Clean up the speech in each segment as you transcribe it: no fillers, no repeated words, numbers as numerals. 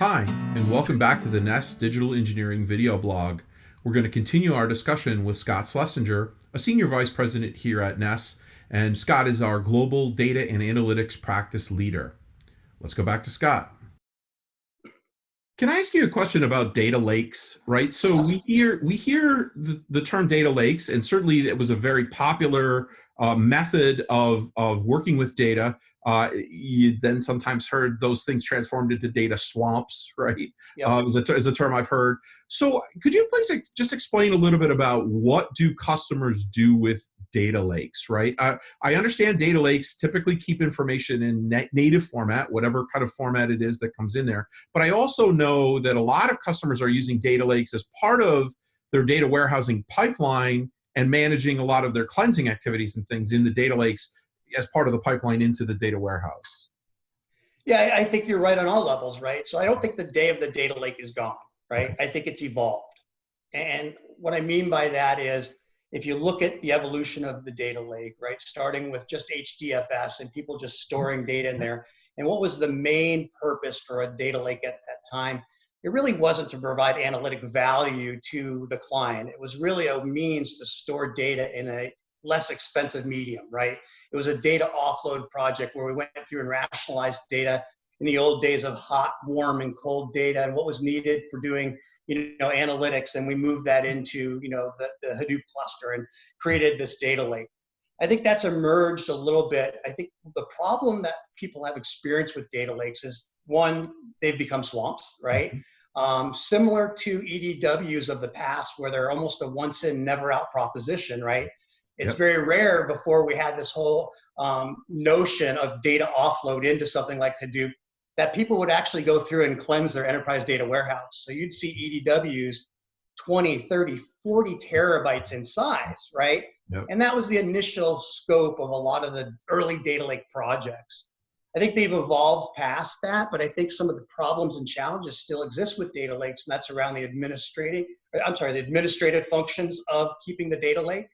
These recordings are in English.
Hi, and welcome back to the Nest Digital Engineering video blog. We're going to continue our discussion with Scott Schlesinger, a Senior Vice President here at Nest, and Scott is our Global Data and Analytics Practice Leader. Let's go back to Scott. Can I ask you a question about data lakes, right? So we hear the term data lakes, and certainly it was a very popular method of working with data. You then sometimes heard those things transformed into data swamps, right? Yep. Is a term I've heard. So could you please just explain a little bit about what do customers do with data lakes, right? I understand data lakes typically keep information in native format, whatever kind of format it is that comes in there. But I also know that a lot of customers are using data lakes as part of their data warehousing pipeline and managing a lot of their cleansing activities and things in the data lakes as part of the pipeline into the data warehouse. Yeah, I think you're right on all levels, right? So I don't think the day of the data lake is gone, right? I think it's evolved. And what I mean by that is, if you look at the evolution of the data lake, right, starting with just HDFS and people just storing data in there, and what was the main purpose for a data lake at that time? It really wasn't to provide analytic value to the client. It was really a means to store data in a less expensive medium, right? It was a data offload project where we went through and rationalized data in the old days of hot, warm, and cold data and what was needed for doing analytics, and we moved that into the Hadoop cluster and created this data lake. I think that's emerged a little bit. I think the problem that people have experienced with data lakes is, one, they've become swamps, right? Similar to EDWs of the past, where they're almost a once in, never out proposition, right? It's very rare before we had this whole notion of data offload into something like Hadoop that people would actually go through and cleanse their enterprise data warehouse. So you'd see EDWs 20, 30, 40 terabytes in size, right? And that was the initial scope of a lot of the early data lake projects. I think they've evolved past that, but I think some of the problems and challenges still exist with data lakes, and that's around the administrative functions of keeping the data lake.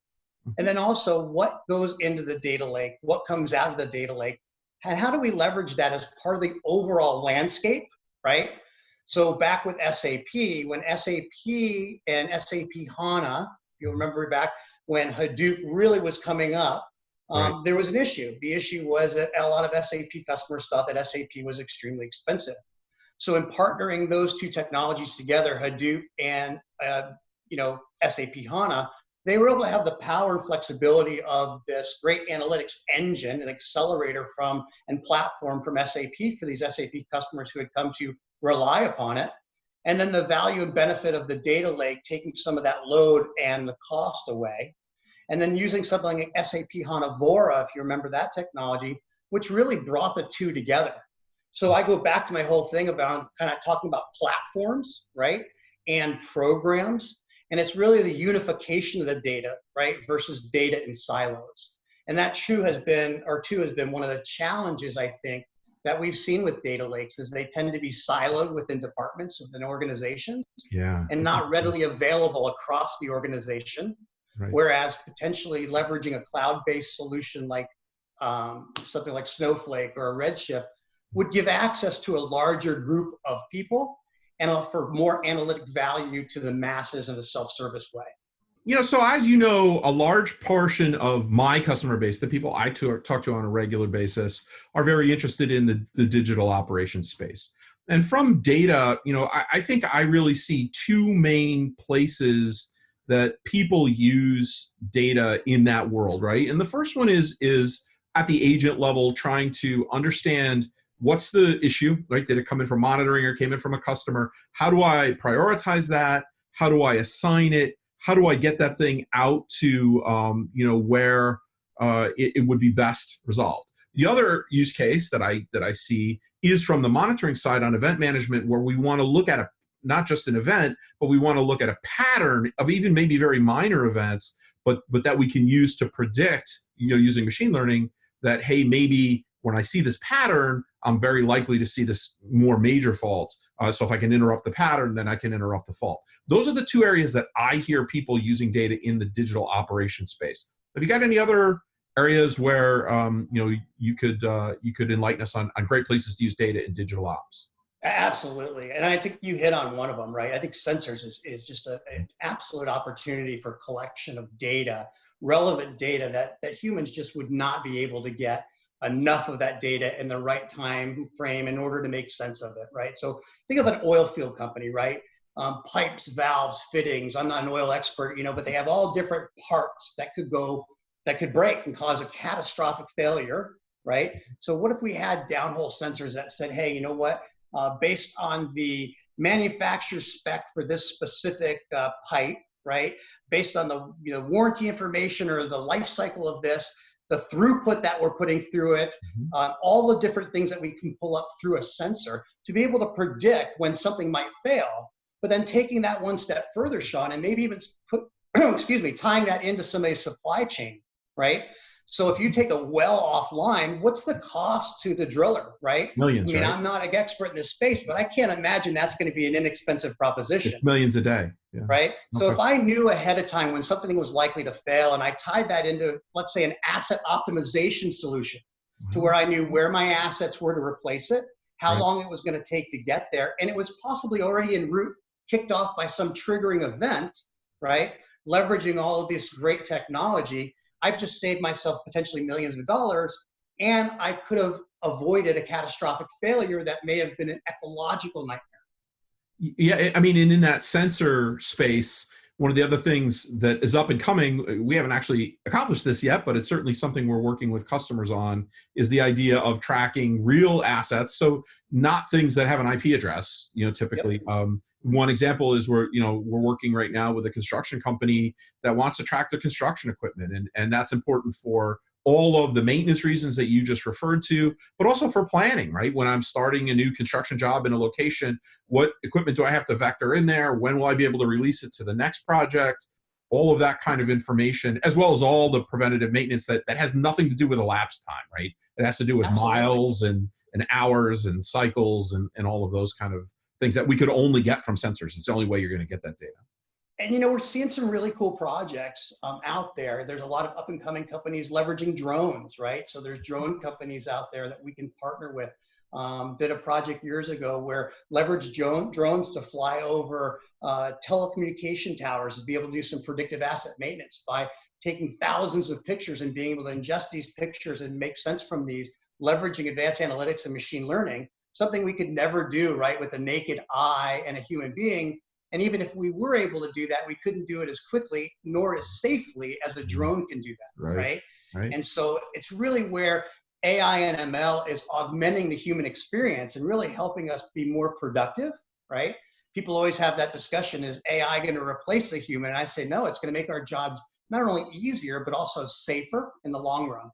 And then also what goes into the data lake, what comes out of the data lake, and how do we leverage that as part of the overall landscape, right? So back with SAP, when SAP and SAP HANA, if you remember back when Hadoop really was coming up, there was an issue. The issue was that a lot of SAP customers thought that SAP was extremely expensive. So in partnering those two technologies together, Hadoop and SAP HANA, they were able to have the power and flexibility of this great analytics engine, an accelerator and platform from SAP for these SAP customers who had come to rely upon it. And then the value and benefit of the data lake, taking some of that load and the cost away. And then using something like SAP HANA Vora, if you remember that technology, which really brought the two together. So I go back to my whole thing about kind of talking about platforms, right? And programs. And it's really the unification of the data, right, versus data in silos. And that has been one of the challenges, I think, that we've seen with data lakes, is they tend to be siloed within departments, within organizations, and not readily available across the organization. Right. Whereas potentially leveraging a cloud-based solution like something like Snowflake or a Redshift would give access to a larger group of people and offer more analytic value to the masses in a self-service way. So as you know, a large portion of my customer base, the people I talk to on a regular basis, are very interested in the digital operations space. And from data, I think I really see two main places that people use data in that world, right? And the first one is at the agent level, trying to understand what's the issue, right? Did it come in from monitoring or came in from a customer? How do I prioritize that? How do I assign it? How do I get that thing out to where it would be best resolved? The other use case that I see is from the monitoring side on event management, where we want to look at not just an event, but we want to look at a pattern of even maybe very minor events, but that we can use to predict, using machine learning, that, hey, maybe when I see this pattern, I'm very likely to see this more major fault. So if I can interrupt the pattern, then I can interrupt the fault. Those are the two areas that I hear people using data in the digital operations space. Have you got any other areas where you could enlighten us on great places to use data in digital ops? Absolutely. And I think you hit on one of them, right? I think sensors is just an absolute opportunity for collection of data, relevant data that humans just would not be able to get enough of that data in the right time frame in order to make sense of it, right? So think of an oil field company, right? Pipes, valves, fittings. I'm not an oil expert, but they have all different parts that could break and cause a catastrophic failure, right? So what if we had downhole sensors that said, hey, you know what? Based on the manufacturer spec for this specific pipe, right? Based on the warranty information or the life cycle of this, the throughput that we're putting through it, all the different things that we can pull up through a sensor to be able to predict when something might fail. But then taking that one step further, Sean, and maybe even tying that into somebody's supply chain, right? So if you take a well offline, what's the cost to the driller, right? Millions, I mean, right? I'm not an expert in this space, but I can't imagine that's going to be an inexpensive proposition. It's millions a day. Yeah. Right? So Okay. if I knew ahead of time when something was likely to fail and I tied that into, let's say, an asset optimization solution to where I knew where my assets were to replace it, how long it was going to take to get there, and it was possibly already en route, kicked off by some triggering event, right? Leveraging all of this great technology, I've just saved myself potentially millions of dollars, and I could have avoided a catastrophic failure that may have been an ecological nightmare. Yeah, I mean, and in that sensor space, one of the other things that is up and coming, we haven't actually accomplished this yet, but it's certainly something we're working with customers on, is the idea of tracking real assets. So not things that have an IP address, typically. Yep. One example is we're working right now with a construction company that wants to track their construction equipment. And that's important for all of the maintenance reasons that you just referred to, but also for planning, right? When I'm starting a new construction job in a location, what equipment do I have to vector in there? When will I be able to release it to the next project? All of that kind of information, as well as all the preventative maintenance that has nothing to do with elapsed time, right? It has to do with Absolutely. miles and hours and cycles and all of those kind of things that we could only get from sensors. It's the only way you're going to get that data. And we're seeing some really cool projects out there. There's a lot of up and coming companies leveraging drones, right? So there's drone companies out there that we can partner with. Did a project years ago where leveraged drones to fly over telecommunication towers to be able to do some predictive asset maintenance by taking thousands of pictures and being able to ingest these pictures and make sense from these, leveraging advanced analytics and machine learning, something we could never do, right, with a naked eye and a human being. And even if we were able to do that, we couldn't do it as quickly nor as safely as a drone can do that, right? And so it's really where AI and ML is augmenting the human experience and really helping us be more productive, right? People always have that discussion, is AI going to replace the human? And I say, no, it's going to make our jobs not only easier, but also safer in the long run.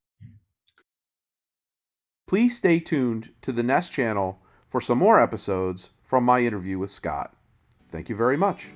Please stay tuned to the Nest channel for some more episodes from my interview with Scott. Thank you very much.